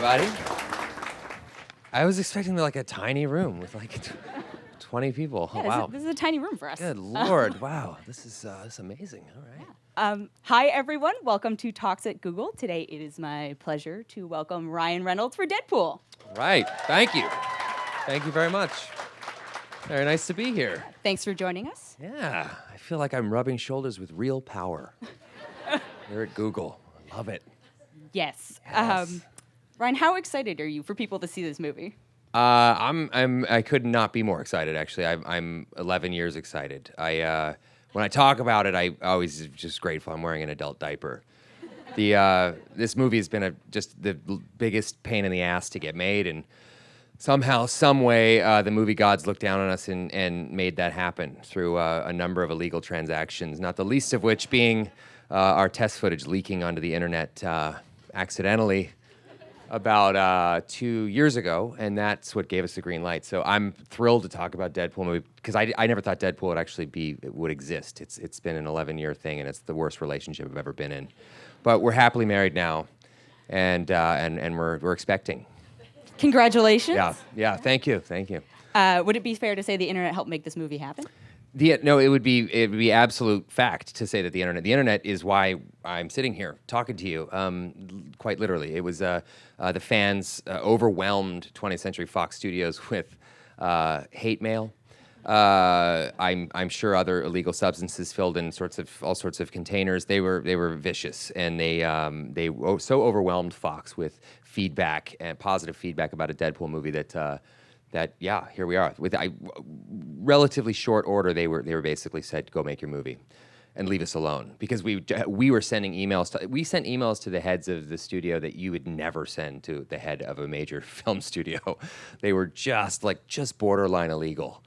everybody. I was expecting like a tiny room with like 20 people. Yeah, Oh, wow. This is a tiny room for us. Good Lord. Wow. This is amazing. All right. Hi, everyone. Welcome to Talks at Google. Today, it is my pleasure to welcome Ryan Reynolds for Deadpool. Right. Thank you. Thank you very much. Very nice to be here. Thanks for joining us. Yeah. I feel like I'm rubbing shoulders with real power. Here at Google. Love it. Yes. Yes. Ryan, how excited are you for people to see this movie? I could not be more excited. Actually, I'm 11 years excited. When I talk about it, I always just grateful I'm wearing an adult diaper. This movie has been just the biggest pain in the ass to get made, and somehow, some way, the movie gods looked down on us and made that happen through a number of illegal transactions. Not the least of which being our test footage leaking onto the internet accidentally about 2 years ago, and that's what gave us the green light. So I'm thrilled to talk about Deadpool movie because I never thought Deadpool would actually would exist. It's been an 11-year thing, and it's the worst relationship I've ever been in. But we're happily married now, and we're expecting. Congratulations. Yeah. Thank you. Would it be fair to say the internet helped make this movie happen? No, it would be absolute fact to say that the internet is why I'm sitting here talking to you. Quite literally, it was the fans overwhelmed 20th Century Fox Studios with hate mail. I'm sure other illegal substances filled in all sorts of containers. They were vicious, and they so overwhelmed Fox with feedback and positive feedback about a Deadpool movie that here we are. With relatively short order, they were basically said, go make your movie and leave us alone, because we were sending emails. We sent emails to the heads of the studio that you would never send to the head of a major film studio. They were just borderline illegal.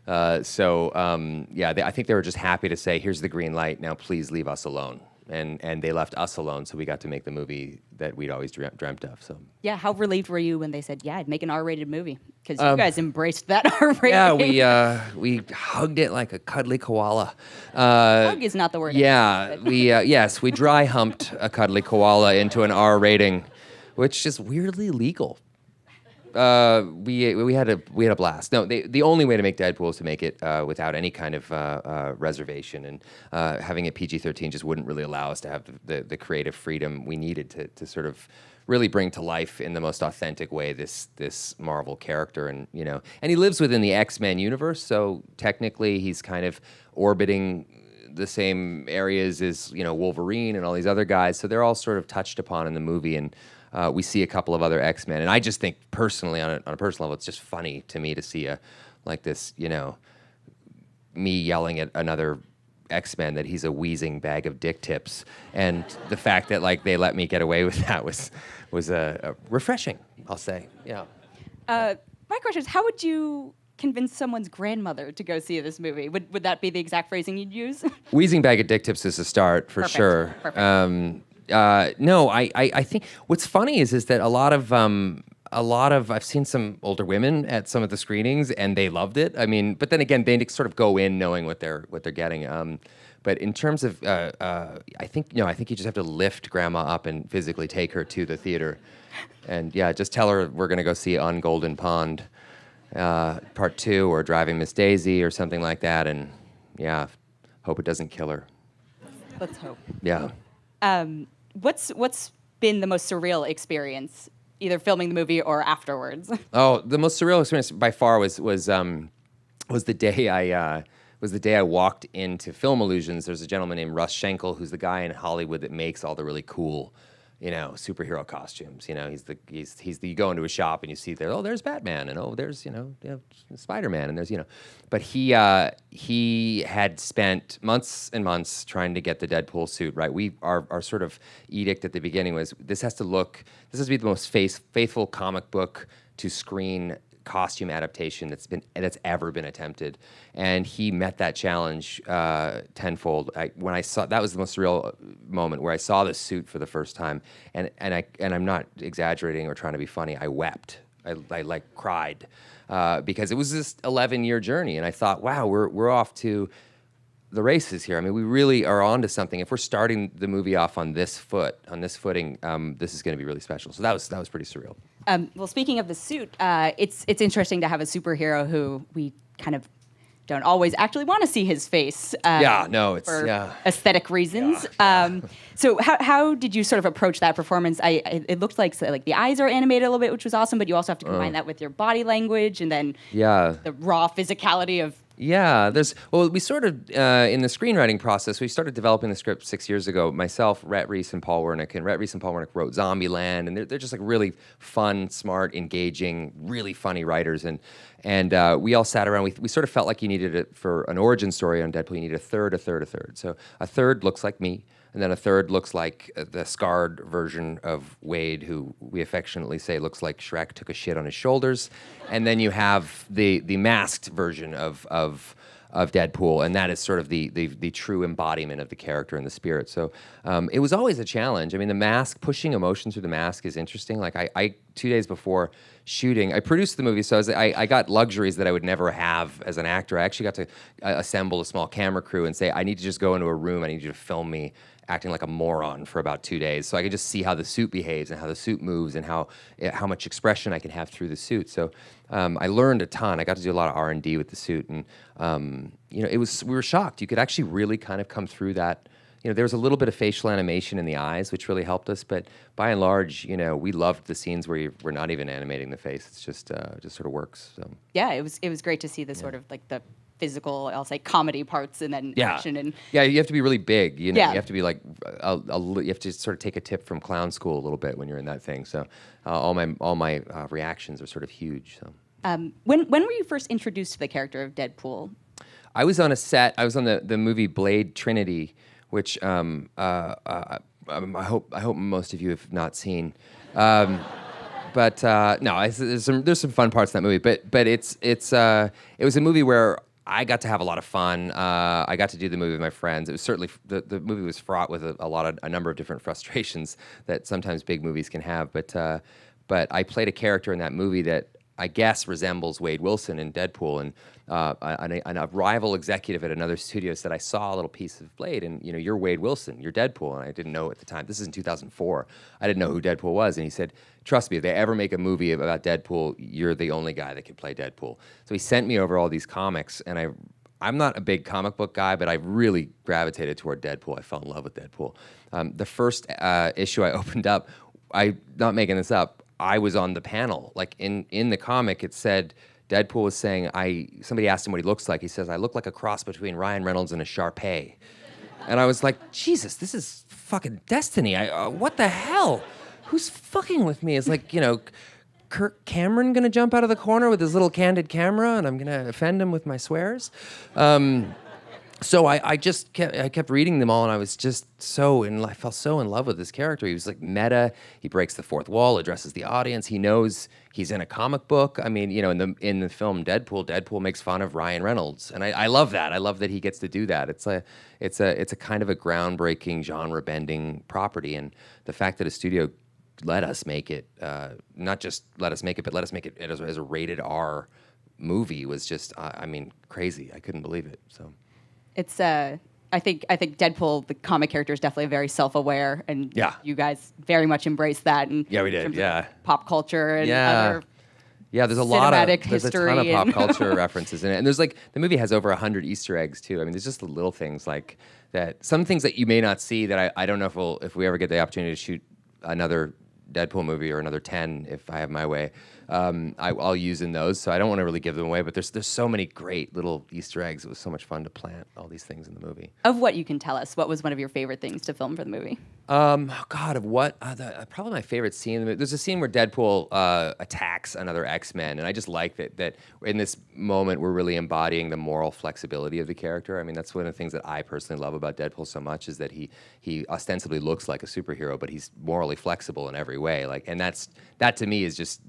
I think they were just happy to say, here's the green light, now please leave us alone. And they left us alone, so we got to make the movie that we'd always dreamt of. So Yeah, how relieved were you when they said, yeah, I'd make an R-rated movie? Because you guys embraced that R-rating. Yeah, we hugged it like a cuddly koala. Hug is not the word. Yeah, we dry humped a cuddly koala into an R rating, which is weirdly legal. We had a blast. No, the only way to make Deadpool is to make it without any kind of reservation, and having it PG-13 just wouldn't really allow us to have the creative freedom we needed to sort of really bring to life in the most authentic way this Marvel character, and he lives within the X-Men universe, so technically he's kind of orbiting the same areas as Wolverine and all these other guys, so they're all sort of touched upon in the movie, and we see a couple of other X-Men, and I just think personally, on a personal level, it's just funny to me to see me yelling at another X-Men that he's a wheezing bag of dick tips, and the fact that they let me get away with that was refreshing, I'll say. Yeah. My question is, how would you convince someone's grandmother to go see this movie? Would that be the exact phrasing you'd use? Wheezing bag of dick tips is a start for Perfect. sure. Perfect. No, I think what's funny is that a lot of I've seen some older women at some of the screenings, and they loved it. I mean, but then again, they sort of go in knowing what they're getting. But in terms of, I think you just have to lift Grandma up and physically take her to the theater, and just tell her we're gonna go see On Golden Pond, Part 2, or Driving Miss Daisy, or something like that, and hope it doesn't kill her. Let's hope. Yeah. What's been the most surreal experience, either filming the movie or afterwards? Oh, the most surreal experience by far was the day I walked into Film Illusions. There's a gentleman named Russ Schenkel, who's the guy in Hollywood that makes all the really cool, superhero costumes. You go into a shop and you see there's Batman, and there's Spider-Man, and there's but he had spent months and months trying to get the Deadpool suit right. Our sort of edict at the beginning was this has to be the most faithful comic book to screen costume adaptation that's ever been attempted, and he met that challenge tenfold. When I saw, that was the most surreal moment where I saw the suit for the first time, and I'm not exaggerating or trying to be funny. I wept. I cried because it was this 11-year journey, and I thought, wow, we're off to the races here. I mean, we really are onto something. If we're starting the movie off on this footing, this is going to be really special. So that was pretty surreal. Well, speaking of the suit, it's interesting to have a superhero who we kind of don't always actually want to see his face. For aesthetic reasons. So how did you sort of approach that performance? It looked like the eyes are animated a little bit, which was awesome, but you also have to combine that with your body language and then the raw physicality of. Yeah, we sort of, in the screenwriting process, we started developing the script 6 years ago. Myself, Rhett Reese, and Paul Wernick. And Rhett Reese and Paul Wernick wrote Zombieland, and they're just like really fun, smart, engaging, really funny writers. And we all sat around. We sort of felt like you needed it for an origin story on Deadpool. You need a third. So a third looks like me. And then a third looks like the scarred version of Wade, who we affectionately say looks like Shrek took a shit on his shoulders. And then you have the masked version of Deadpool, and that is sort of the true embodiment of the character and the spirit. So it was always a challenge. I mean, the mask, pushing emotion through the mask is interesting. Like I 2 days before shooting, I produced the movie, so I got luxuries that I would never have as an actor. I actually got to assemble a small camera crew and say, I need to just go into a room, I need you to film me acting like a moron for about 2 days, so I could just see how the suit behaves and how the suit moves and how much expression I can have through the suit. So I learned a ton. I got to do a lot of R&D with the suit, and we were shocked. You could actually really kind of come through that. There was a little bit of facial animation in the eyes, which really helped us, but by and large, we loved the scenes where we're not even animating the face. It's just sort of works. So. Yeah, it was great to see the sort of like the physical, I'll say, comedy parts and then action and you have to be really big. You have to be like you have to sort of take a tip from clown school a little bit when you're in that thing. So all my reactions are sort of huge. So when were you first introduced to the character of Deadpool? I was on a set. I was on the movie Blade Trinity, which I hope most of you have not seen. But no, there's some fun parts in that movie. But it was a movie where I got to have a lot of fun. I got to do the movie with my friends. It was certainly the movie was fraught with a number of different frustrations that sometimes big movies can have. But I played a character in that movie that I guess resembles Wade Wilson in Deadpool, and a rival executive at another studio said, I saw a little piece of Blade, and you're Wade Wilson, you're Deadpool, and I didn't know at the time. This is in 2004. I didn't know who Deadpool was, and he said, trust me, if they ever make a movie about Deadpool, you're the only guy that can play Deadpool. So he sent me over all these comics, and I'm not a big comic book guy, but I really gravitated toward Deadpool. I fell in love with Deadpool. The first issue I opened up, I'm not making this up, I was on the panel. Like in the comic, it said Deadpool was saying, somebody asked him what he looks like. He says, I look like a cross between Ryan Reynolds and a Shar-Pei. And I was like, Jesus, this is fucking destiny. What the hell? Who's fucking with me? It's like, Kirk Cameron gonna jump out of the corner with his little candid camera and I'm gonna offend him with my swears? So I kept reading them all, and I was just I fell so in love with this character. He was like meta. He breaks the fourth wall, addresses the audience. He knows he's in a comic book. I mean, in the film Deadpool makes fun of Ryan Reynolds, and I love that. I love that he gets to do that. It's a kind of a groundbreaking, genre-bending property, and the fact that a studio let us make it, not just let us make it, but let us make it as a rated R movie was just, crazy. I couldn't believe it. So. It's I think Deadpool, the comic character, is definitely very self-aware, and you guys very much embrace that. And we did. Pop culture and other. Yeah, there's a ton of pop culture references in it, and there's the movie has over 100 Easter eggs too. I mean, there's just the little things like that. Some things that you may not see that I don't know if we ever get the opportunity to shoot another Deadpool movie or another 10 if I have my way. I'll use in those, so I don't want to really give them away, but there's so many great little Easter eggs. It was so much fun to plant all these things in the movie. Of what you can tell us, what was one of your favorite things to film for the movie? Of what? Probably my favorite scene in the movie. There's a scene where Deadpool attacks another X-Men, and I just like that in this moment we're really embodying the moral flexibility of the character. I mean, that's one of the things that I personally love about Deadpool so much is that he ostensibly looks like a superhero, but he's morally flexible in every way. And that to me is just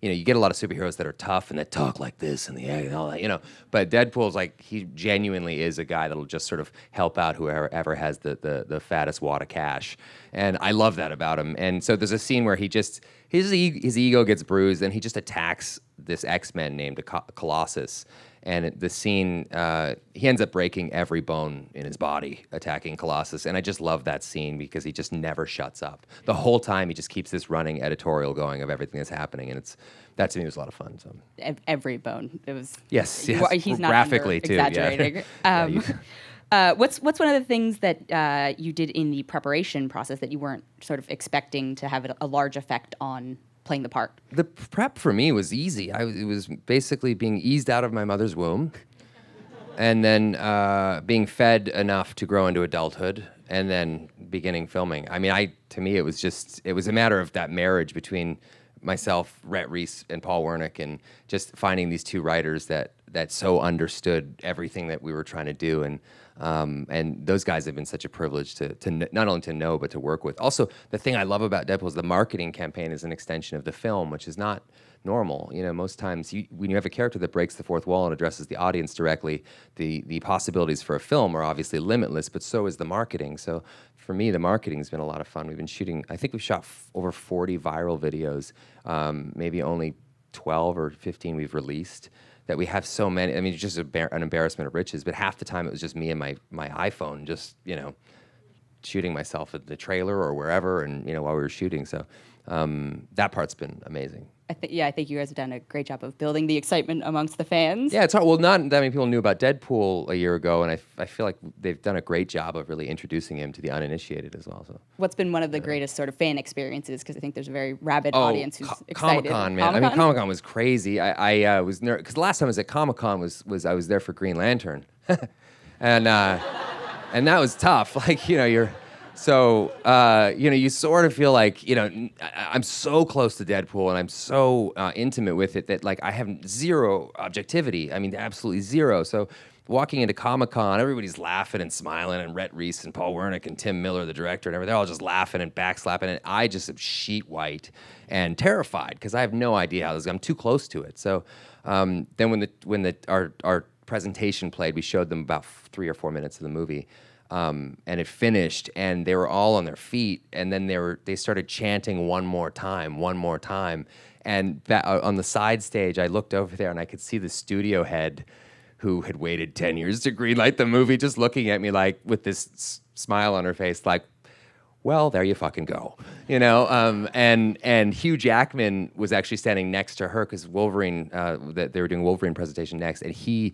you get a lot of superheroes that are tough and that talk like this and all that, But Deadpool's he genuinely is a guy that'll just sort of help out whoever has the fattest wad of cash, and I love that about him. And so there's a scene where his ego gets bruised and he just attacks this X-Men named Colossus. And the scene, he ends up breaking every bone in his body attacking Colossus. And I just love that scene because he just never shuts up. The whole time he just keeps this running editorial going of everything that's happening. And that to me was a lot of fun. So every bone. It was. Yes. He's not graphically too. Exaggerating. Yeah. What's one of the things that you did in the preparation process that you weren't sort of expecting to have a large effect on playing the part? The prep for me was easy. It was basically being eased out of my mother's womb, and then being fed enough to grow into adulthood, and then beginning filming. I mean, to me, it was a matter of that marriage between myself, Rhett Reese, and Paul Wernick, and just finding these two writers that so understood everything that we were trying to do. And those guys have been such a privilege to not only to know, but to work with. Also, the thing I love about Deadpool is the marketing campaign is an extension of the film, which is not normal. You know, most times when you have a character that breaks the fourth wall and addresses the audience directly, the possibilities for a film are obviously limitless, but so is the marketing. So for me, the marketing's been a lot of fun. We've been shooting, I think we've shot over 40 viral videos, maybe only 12 or 15 we've released. That we have so many. I mean, it's just an embarrassment of riches. But half the time it was just me and my iPhone, just shooting myself at the trailer or wherever, and while we were shooting. So that part's been amazing. I think you guys have done a great job of building the excitement amongst the fans. Yeah, it's hard. Well, not that many people knew about Deadpool a year ago, and I feel like they've done a great job of really introducing him to the uninitiated as well. So, what's been one of the greatest sort of fan experiences? Because I think there's a very rabid audience who's excited. Comic-Con, man. I mean, Comic-Con was crazy. I was nervous because the last time I was at Comic-Con was I was there for Green Lantern, and that was tough. Like you're. So, you sort of feel like, I'm so close to Deadpool and I'm so intimate with it that, like, I have zero objectivity. I mean, absolutely zero. So walking into Comic-Con, everybody's laughing and smiling, and Rhett Reese and Paul Wernick and Tim Miller, the director, and everything, they're all just laughing and backslapping, and I just am sheet white and terrified because I have no idea how this is. I'm too close to it. So then when our presentation played, we showed them about 3 or 4 minutes of the movie. And it finished, and they were all on their feet, and then they started chanting one more time, and on the side stage, I looked over there and I could see the studio head, who had waited 10 years to greenlight the movie, just looking at me like with this smile on her face, like, well, there you fucking go, And Hugh Jackman was actually standing next to her because Wolverine, they were doing Wolverine presentation next, and he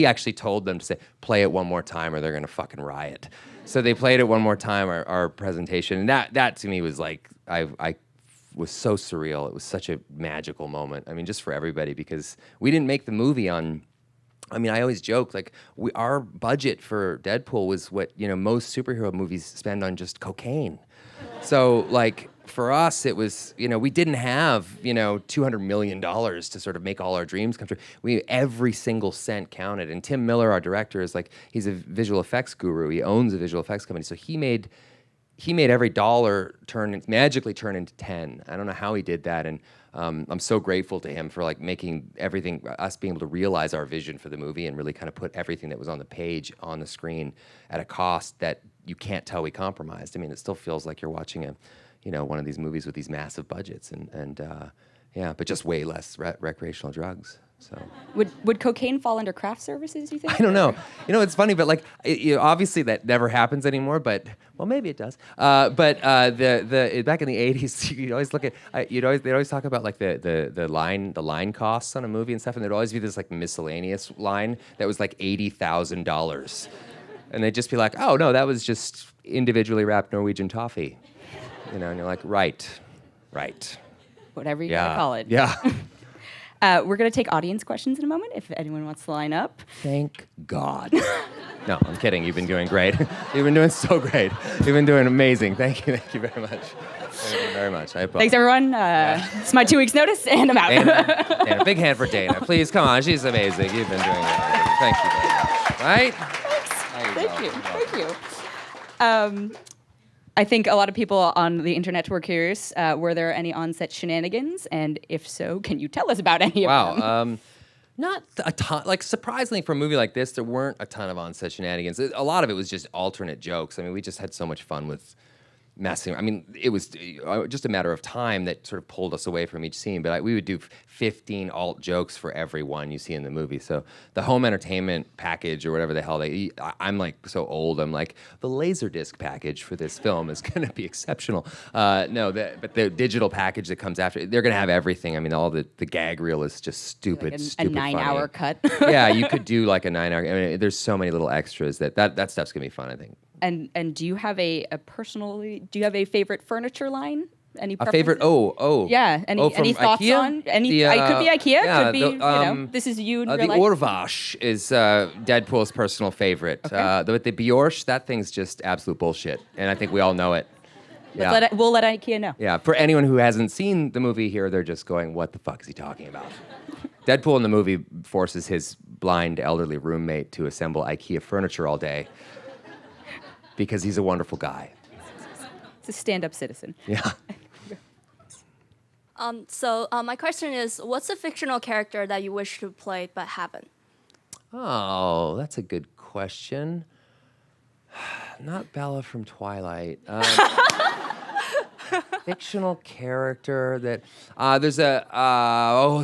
actually told them to say, play it one more time or they're gonna fucking riot. So they played it one more time, our presentation, and that to me was like, I was so surreal. It was such a magical moment. I mean, just for everybody, because we didn't make the movie on. I mean, I always joke, like, our budget for Deadpool was what, most superhero movies spend on just cocaine. So, like, for us, it was, we didn't have, $200 million to sort of make all our dreams come true. Every single cent counted. And Tim Miller, our director, is like, he's a visual effects guru. He owns a visual effects company. So he made every dollar magically turn into 10. I don't know how he did that. And I'm so grateful to him for like making everything, us being able to realize our vision for the movie and really kind of put everything that was on the page on the screen at a cost that you can't tell we compromised. I mean, it still feels like you're watching one of these movies with these massive budgets and but just way less recreational drugs. So would cocaine fall under craft services, you think? I don't know. It's funny, but like, obviously that never happens anymore. But well, maybe it does. But the back in the '80s, you'd always look at they'd always talk about like the line costs on a movie and stuff, and there'd always be this like miscellaneous line that was like $80,000, and they'd just be like, oh no, that was just individually wrapped Norwegian toffee, and you're like, right, whatever you gotta call it. Yeah. We're going to take audience questions in a moment, if anyone wants to line up. Thank God. No, I'm kidding. You've been doing great. You've been doing so great. You've been doing amazing. Thank you very much. Thank you very much. Thanks, everyone. It's my 2 weeks' notice, and I'm out. Dana, big hand for Dana. Please, come on. She's amazing. You've been doing amazing. Thank you very much. Right? Thank you. I think a lot of people on the internet were curious, were there any on-set shenanigans? And if so, can you tell us about any of them? Wow. Not a ton. Like, surprisingly, for a movie like this, there weren't a ton of on-set shenanigans. A lot of it was just alternate jokes. I mean, we just had so much fun with messing. I mean, it was just a matter of time that sort of pulled us away from each scene. But we would do 15 alt jokes for every one you see in the movie. So the home entertainment package or whatever the hell I'm like so old. I'm like, the Laserdisc package for this film is going to be exceptional. But the digital package that comes after, they're going to have everything. I mean, all the gag reel is just stupid, like stupid a 9-hour cut. Yeah, you could do like a 9-hour. I mean, there's so many little extras that stuff's going to be fun, I think. And do you have a favorite furniture line? Any a favorite? Oh. Yeah. Any thoughts IKEA? on any? It could be IKEA. Yeah, could be this is you in real the life. Orvash is Deadpool's personal favorite. Okay. The Bjorsch, that thing's just absolute bullshit, and I think we all know it. Yeah. We'll let IKEA know. Yeah. For anyone who hasn't seen the movie here, they're just going, "What the fuck is he talking about?" Deadpool in the movie forces his blind elderly roommate to assemble IKEA furniture all day. Because he's a wonderful guy. It's a stand-up citizen. Yeah. So my question is, what's a fictional character that you wish to play but haven't? Oh, that's a good question. Not Bella from Twilight. Fictional character that there's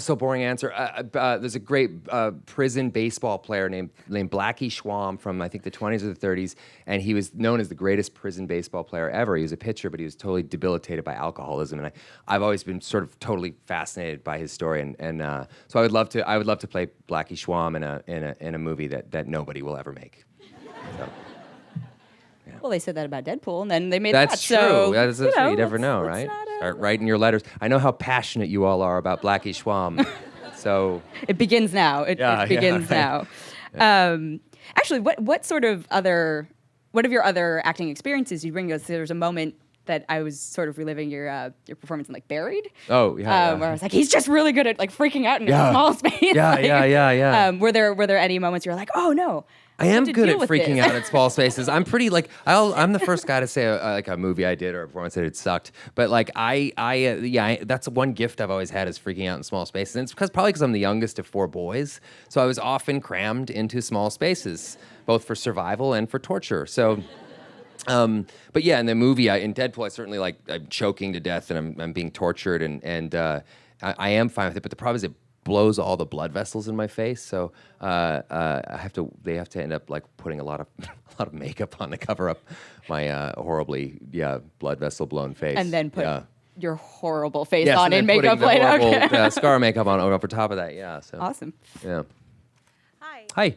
so boring answer. There's a great prison baseball player named Blackie Schwam from I think the 20s or the 30s, and he was known as the greatest prison baseball player ever. He was a pitcher, but he was totally debilitated by alcoholism, and I've always been sort of totally fascinated by his story, and so I would love to play Blackie Schwam in a movie that nobody will ever make. So. Well, they said that about Deadpool, and then they made That's that. true. So, That's true. You never know, right? Start writing your letters. I know how passionate you all are about Blackie Schwam. So it begins now. It begins now. Yeah. Actually, what of your other acting experiences you bring us? There's a moment that I was sort of reliving your performance in like Buried. Oh yeah, where I was like, he's just really good at like freaking out in a small space. Yeah, like, yeah. Were there any moments you're like, oh no? I am good at freaking out in small spaces. I'm pretty like I'm the first guy to say like a movie I did or a performance I did sucked. But like that's one gift I've always had is freaking out in small spaces. And it's probably because I'm the youngest of 4 boys, so I was often crammed into small spaces, both for survival and for torture. So. But yeah, in the movie, in Deadpool, I certainly I'm choking to death and I'm being tortured and I am fine with it. But the problem is it blows all the blood vessels in my face, so they have to end up like putting a lot of makeup on to cover up my horribly blood vessel blown face, and then put your horrible face on in makeup later. Okay. Scar makeup on over top of that. Yeah. So awesome. Yeah. Hi. Hi.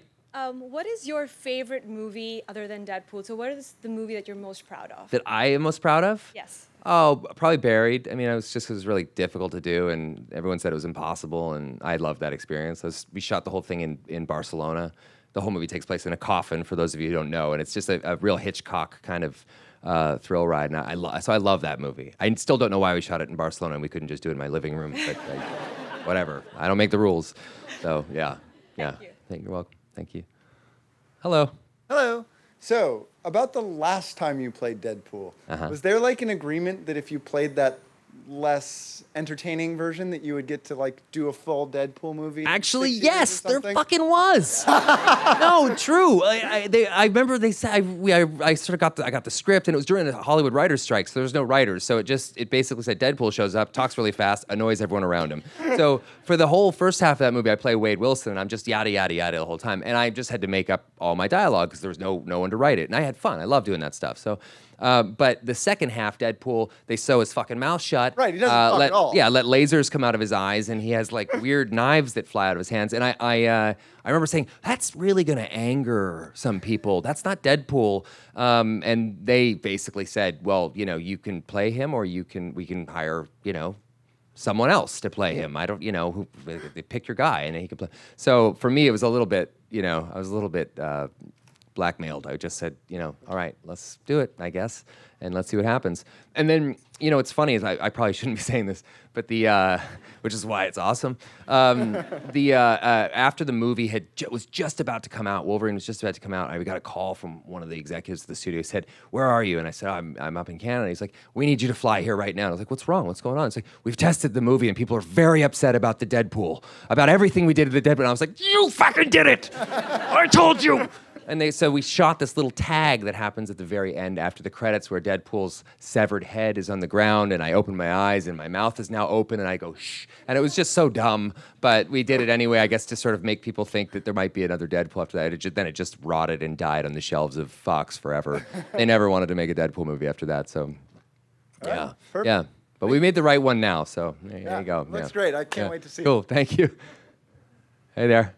What is your favorite movie other than Deadpool? So what is the movie that you're most proud of? That I am most proud of? Yes. Oh, probably Buried. I mean, it was really difficult to do, and everyone said it was impossible, and I loved that experience. We shot the whole thing in Barcelona. The whole movie takes place in a coffin, for those of you who don't know, and it's just a real Hitchcock kind of thrill ride, and so I love that movie. I still don't know why we shot it in Barcelona and we couldn't just do it in my living room, but whatever. I don't make the rules. So, yeah. Thank you. You're welcome. Thank you. Hello. Hello. So, about the last time you played Deadpool, was there like an agreement that if you played that less entertaining version that you would get to like do a full Deadpool movie? Actually, yes, there fucking was. No, true. I remember they said I sort of got the script, and it was during the Hollywood writers' strike, so there was no writers. So it basically said Deadpool shows up, talks really fast, annoys everyone around him. So for the whole first half of that movie, I play Wade Wilson, and I'm just yada yada yada the whole time, and I just had to make up all my dialogue because there was no one to write it, and I had fun. I love doing that stuff. So. But the second half, Deadpool, they sew his fucking mouth shut. Right, he doesn't talk at all. Yeah, let lasers come out of his eyes, and he has like weird knives that fly out of his hands. And I remember saying, that's really gonna anger some people. That's not Deadpool. And they basically said, well, you can play him, or we can hire, someone else to play him. I don't, they pick your guy, and he can play. So for me, it was a little bit, I was a little bit. Blackmailed. I just said, all right, let's do it, I guess, and let's see what happens. And then, what's funny is I probably shouldn't be saying this, but which is why it's awesome. After the movie was just about to come out, Wolverine was just about to come out, I got a call from one of the executives of the studio. He said, "Where are you?" And I said, I'm up in Canada. He's like, "We need you to fly here right now." And I was like, "What's wrong? What's going on?" It's like, "We've tested the movie and people are very upset about the Deadpool, about everything we did to the Deadpool." And I was like, "You fucking did it! I told you! So we shot this little tag that happens at the very end after the credits where Deadpool's severed head is on the ground, and I open my eyes and my mouth is now open, and I go, shh. And it was just so dumb, but we did it anyway, I guess, to sort of make people think that there might be another Deadpool after that. Then it just rotted and died on the shelves of Fox forever. They never wanted to make a Deadpool movie after that, so yeah. Perfect. Yeah. But we made the right one now, so there you go. Looks great. I can't wait to see it. Cool, thank you. Hey there.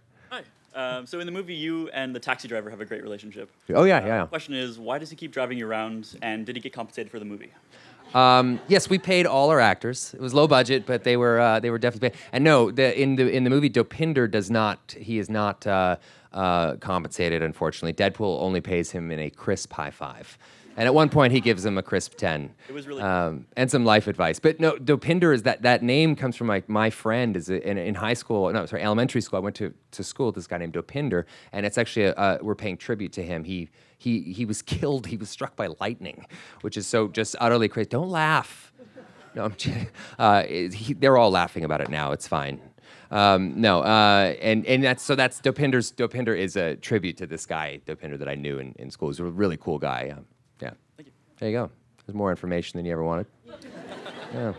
So in the movie, you and the taxi driver have a great relationship. Oh, yeah. The question is, why does he keep driving you around, and did he get compensated for the movie? Yes, we paid all our actors. It was low budget, but they were definitely paid. And no, in the movie, Dopinder is not compensated, unfortunately. Deadpool only pays him in a crisp high five. And at one point, he gives him a crisp 10. It was really and some life advice. But no, Dopinder is that name comes from my friend in high school. No, sorry, elementary school. I went to school with this guy named Dopinder, and it's actually we're paying tribute to him. He was killed. He was struck by lightning, which is so just utterly crazy. Don't laugh. No, I'm kidding. They're all laughing about it now. It's fine. And that's Dopinder is a tribute to this guy Dopinder that I knew in school. He's a really cool guy. Yeah. Thank you. There you go. There's more information than you ever wanted. Yeah.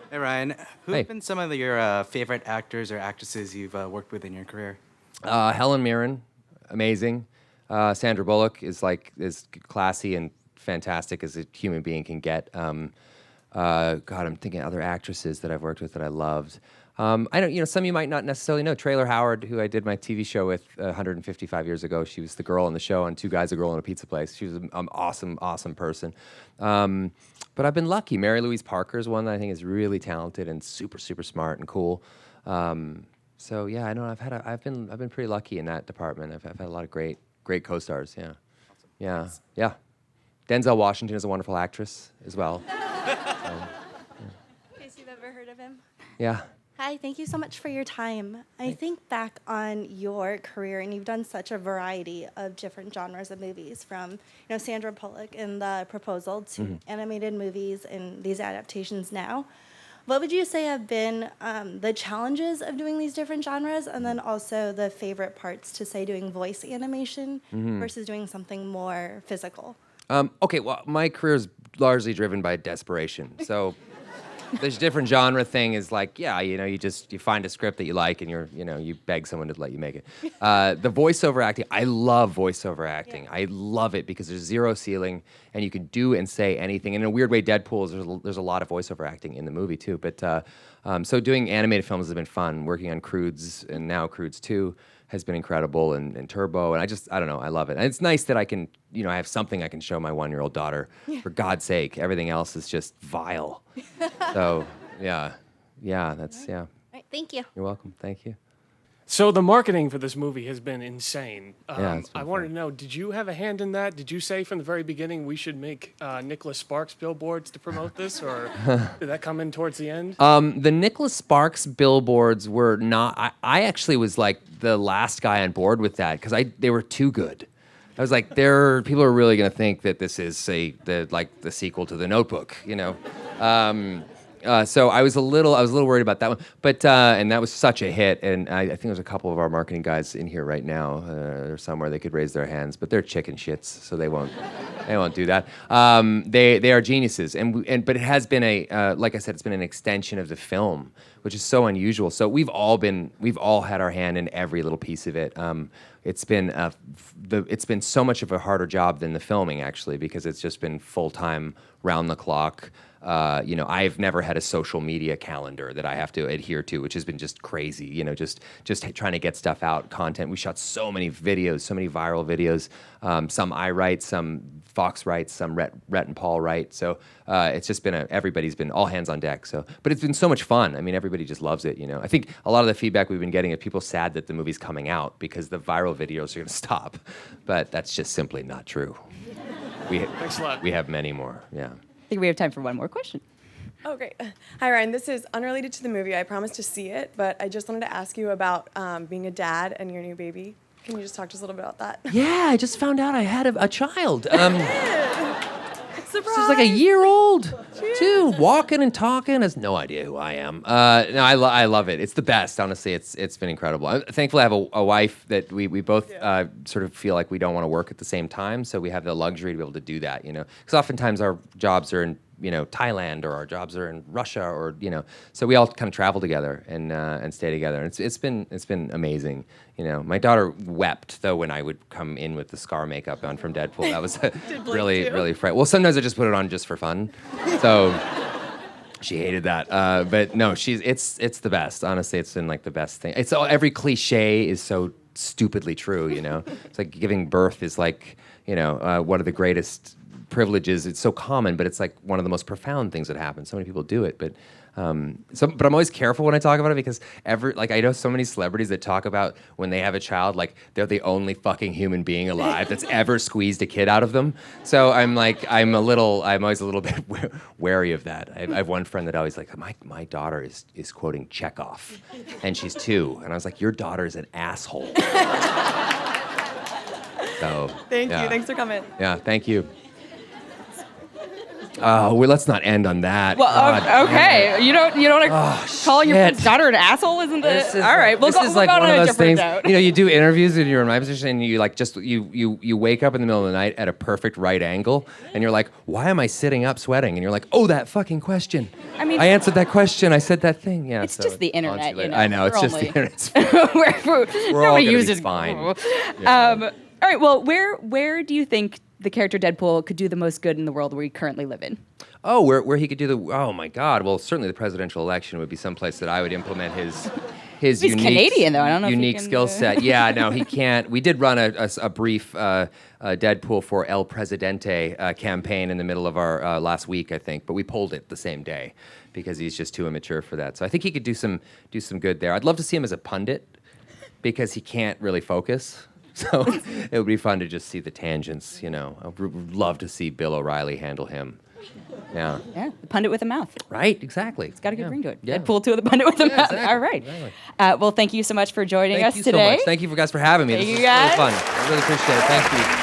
Hey, Ryan. Who have been some of your favorite actors or actresses you've worked with in your career? Helen Mirren, amazing. Sandra Bullock is classy and fantastic as a human being can get. God, I'm thinking other actresses that I've worked with that I loved. Some of you might not necessarily know. Traylor Howard, who I did my TV show with 155 years ago. She was the girl on the show on Two Guys, a Girl, and a Pizza Place. She was an awesome person. But I've been lucky. Mary Louise Parker is one that I think is really talented and super, super smart and cool. So yeah, I know I've been pretty lucky in that department. I've had a lot of great co-stars. Yeah, awesome. yeah. Denzel Washington is a wonderful actress as well. In case you've ever heard of him. Yeah. Hi, thank you so much for your time. I think back on your career, and you've done such a variety of different genres of movies, from Sandra Bullock in The Proposal to animated movies and these adaptations now. What would you say have been the challenges of doing these different genres, and then also the favorite parts to, say, doing voice animation versus doing something more physical? Okay, well, my career is largely driven by desperation. So this different genre thing is like, you find a script that you like and you beg someone to let you make it. The voiceover acting, I love voiceover acting. Yeah. I love it because there's zero ceiling and you can do and say anything. And in a weird way, Deadpool, there's a lot of voiceover acting in the movie too. But so doing animated films has been fun. Working on Croods and now Croods 2 has been incredible, and Turbo, and I don't know, I love it. And it's nice that I can, I have something I can show my 1-year-old daughter. Yeah. For God's sake, everything else is just vile. So, yeah, that's, yeah. All right, thank you. You're welcome, thank you. So the marketing for this movie has been insane. I wanted to know, did you have a hand in that? Did you say from the very beginning we should make Nicholas Sparks billboards to promote this, or did that come in towards the end? The Nicholas Sparks billboards were not. I actually was like the last guy on board with that because they were too good. I was like, people are really going to think that this is the sequel to The Notebook, So I was a little worried about that one, but and that was such a hit. And I think there's a couple of our marketing guys in here right now, or somewhere they could raise their hands, but they're chicken shits, so they won't do that. They are geniuses, but it has been like I said, it's been an extension of the film, which is so unusual. So we've all had our hand in every little piece of it. It's been so much of a harder job than the filming actually, because it's just been full-time, round the clock. I've never had a social media calendar that I have to adhere to, which has been just crazy. Just trying to get stuff out, content. We shot so many videos, so many viral videos. Some I write, some Fox writes, some Rhett and Paul write. So it's just been everybody's been all hands on deck. So, but it's been so much fun. I mean, everybody just loves it. I think a lot of the feedback we've been getting is people sad that the movie's coming out because the viral videos are going to stop, but that's just simply not true. Thanks a lot. We have many more. Yeah. I think we have time for one more question. Oh, great. Hi, Ryan. This is unrelated to the movie. I promised to see it, but I just wanted to ask you about being a dad and your new baby. Can you just talk to us a little bit about that? Yeah, I just found out I had a child. Surprise! She's like a year old, too, walking and talking, has no idea who I am. No, I love it. It's the best, honestly. It's been incredible. Thankfully, I have a wife that we both sort of feel like we don't want to work at the same time, so we have the luxury to be able to do that, Because oftentimes our jobs are in, Thailand, or our jobs are in Russia, or, so we all kind of travel together and stay together. And it's been amazing. My daughter wept though when I would come in with the scar makeup on from Deadpool. That was really frightening. Well, sometimes I just put it on just for fun. So she hated that. But no, it's the best. Honestly, it's been like the best thing. Every cliche is so stupidly true, It's like giving birth is like, one of the greatest privileges. It's so common, but it's like one of the most profound things that happen. So many people do it, but but I'm always careful when I talk about it because I know so many celebrities that talk about when they have a child, like they're the only fucking human being alive that's ever squeezed a kid out of them. So I'm always a little bit wary of that. I have one friend that always like, my daughter is quoting Chekhov, and she's 2, and I was like, your daughter is an asshole. So Thank you. Thanks for coming. Yeah, thank you. Well, let's not end on that. Well, okay. You don't want to call your daughter an asshole, isn't it? All right. We'll go on a different note. You do interviews and you're in my position, and you like you wake up in the middle of the night at a perfect right angle, and you're like, why am I sitting up sweating? And you're like, oh, that fucking question. I mean, I answered that question. I said that thing. Yeah. It's just the internet. I know. It's just the internet. We're all gonna be fine. All right. Well, where do you think the character Deadpool could do the most good in the world we currently live in? Oh, where he could do oh my God. Well, certainly the presidential election would be someplace that I would implement his He's unique, Canadian, though. I don't know unique if he can, skill set. Yeah, no, he can't. We did run a brief Deadpool for El Presidente campaign in the middle of our last week, I think, but we pulled it the same day because he's just too immature for that. So I think he could do some good there. I'd love to see him as a pundit because he can't really focus. So it would be fun to just see the tangents, I would love to see Bill O'Reilly handle him. Yeah. Yeah, the pundit with a mouth. Right, exactly. It's got a good ring to it. Yeah. Deadpool 2 with the pundit with a mouth. Exactly. All right. Exactly. Well, thank you so much for joining us today. Thank you so much. Thank you guys for having me. Thank This you was guys. really fun. I really appreciate it. Thank you.